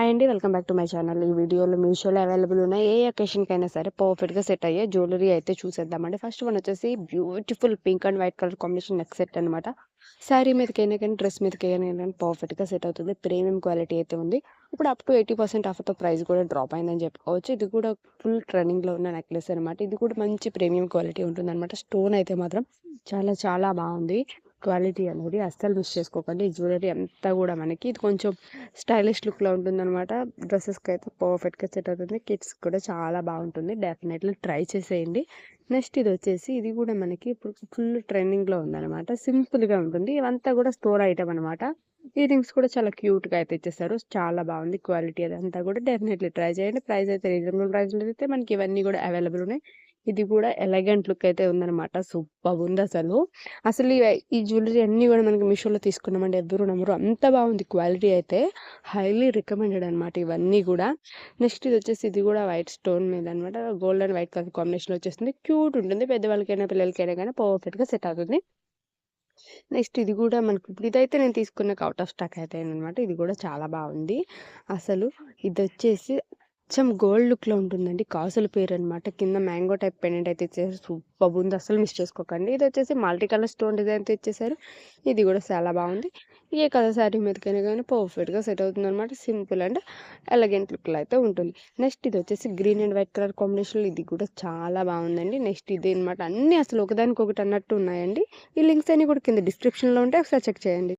Hi అండి. Welcome back to my channel. ఈ వీడియోలో మీషోలో అవైలబుల్ ఉన్న ఏ అకేషన్‌కైనా సరే పర్ఫెక్ట్‌గా సెట్ అయ్యే జ్యువెలరీ అయితే చూసేద్దామండి. ఫస్ట్ వన్ వచ్చేసి beautiful pink and white colour combination neck set అనమాట. శారీ మీదకైనా కానీ, డ్రెస్ మీదకైనా కానీ పర్ఫెక్ట్‌గా సెట్ అవుతుంది. ప్రీమియం క్వాలిటీ అయితే ఉంది. ఇప్పుడు అప్ టు 80% ఆఫర్‌తో ప్రైస్ కూడా డ్రాప్ అయిందని చెప్పుకోవచ్చు. ఇది కూడా ఫుల్ ట్రెండింగ్‌లో ఉన్న నెక్లెస్ అనమాట. ఇది కూడా మంచి ప్రీమియం క్వాలిటీ ఉంటుందన్నమాట. స్టోన్ అయితే మాత్రం చాలా చాలా బాగుంది. క్వాలిటీ అనేది అస్సలు మిస్ చేసుకోకండి. ఈ జ్యువెలరీ అంతా కూడా మనకి ఇది కొంచెం స్టైలిష్ లుక్‌లో ఉంటుందనమాట. డ్రెసెస్‌కి అయితే పర్ఫెక్ట్‌గా సెట్ అవుతుంది. కిడ్స్‌కి కూడా చాలా బాగుంటుంది. డెఫినెట్‌లీ ట్రై చేసేయండి. నెక్స్ట్ ఇదొచ్చేసి ఇది కూడా మనకి ఇప్పుడు ఫుల్ ట్రెండింగ్‌లో ఉందనమాట. సింపుల్‌గా ఉంటుంది. ఇవంతా కూడా స్టోర్ ఐటెమ్ అనమాట. ఇయర్ రింగ్స్ కూడా చాలా క్యూట్‌గా అయితే ఇచ్చేసారు. చాలా బాగుంది క్వాలిటీ అదంతా కూడా. డెఫినెట్‌లీ ట్రై చేయండి. ప్రైస్ అయితే రీజనబుల్ ప్రైస్‌లో అయితే మనకి ఇవన్నీ కూడా అవైలబుల్ ఉన్నాయి. ఇది కూడా ఎలగెంట్ లుక్ అయితే ఉందనమాట. సూపర్‌గుంది అసలు. అసలు ఈ జ్యువెలరీ అన్నీ కూడా మనకి మీషోలో తీసుకున్నామండి. ఎవ్వరు నమ్మరు. అంత బాగుంది క్వాలిటీ అయితే. హైలీ రికమెండెడ్ అనమాట ఇవన్నీ కూడా. నెక్స్ట్ ఇదొచ్చేసి ఇది కూడా వైట్ స్టోన్ మీద అనమాట. గోల్డ్ అండ్ వైట్ కలర్ కాంబినేషన్‌లో వచ్చేస్తుంది. క్యూట్ ఉంటుంది. పెద్దవాళ్ళకైనా, పిల్లలకైనా గానీ పర్ఫెక్ట్‌గా సెట్ అవుతుంది. నెక్స్ట్ ఇది కూడా మనకు ఇప్పుడు ఇదైతే నేను తీసుకున్నాక ఔట్ ఆఫ్ స్టాక్ అయితే అయిందనమాట. ఇది కూడా చాలా బాగుంది. అసలు ఇదొచ్చేసి అచ్చం గోల్డ్ లుక్‌లో ఉంటుందండి. కాసుల పేరనమాట. కింద మ్యాంగో టైప్ పెండెంట్ అయితే ఇచ్చేసారు. సూపర్బుంది. అస్సలు మిస్ చేసుకోకండి. ఇదొచ్చేసి మల్టీ కలర్ స్టోన్ డిజైన్‌తో ఇచ్చేసారు. ఇది కూడా చాలా బాగుంది. ఏ కలర్ శారీ మీదకైనా కానీ పర్ఫెక్ట్‌గా సెట్ అవుతుందనమాట. సింపుల్ అండ్ ఎలగెంట్ లుక్‌లో అయితే ఉంటుంది. నెక్స్ట్ ఇదొచ్చేసి గ్రీన్ అండ్ వైట్ కలర్ కాంబినేషన్‌లో ఇది కూడా చాలా బాగుందండి. నెక్స్ట్ ఇది అనమాట. అన్నీ అసలు ఒకదానికొకటి అన్నట్టు ఉన్నాయండి. ఈ లింక్స్ అన్నీ కూడా కింద డిస్క్రిప్షన్‌లో ఉంటాయి. ఒకసారి చెక్ చేయండి.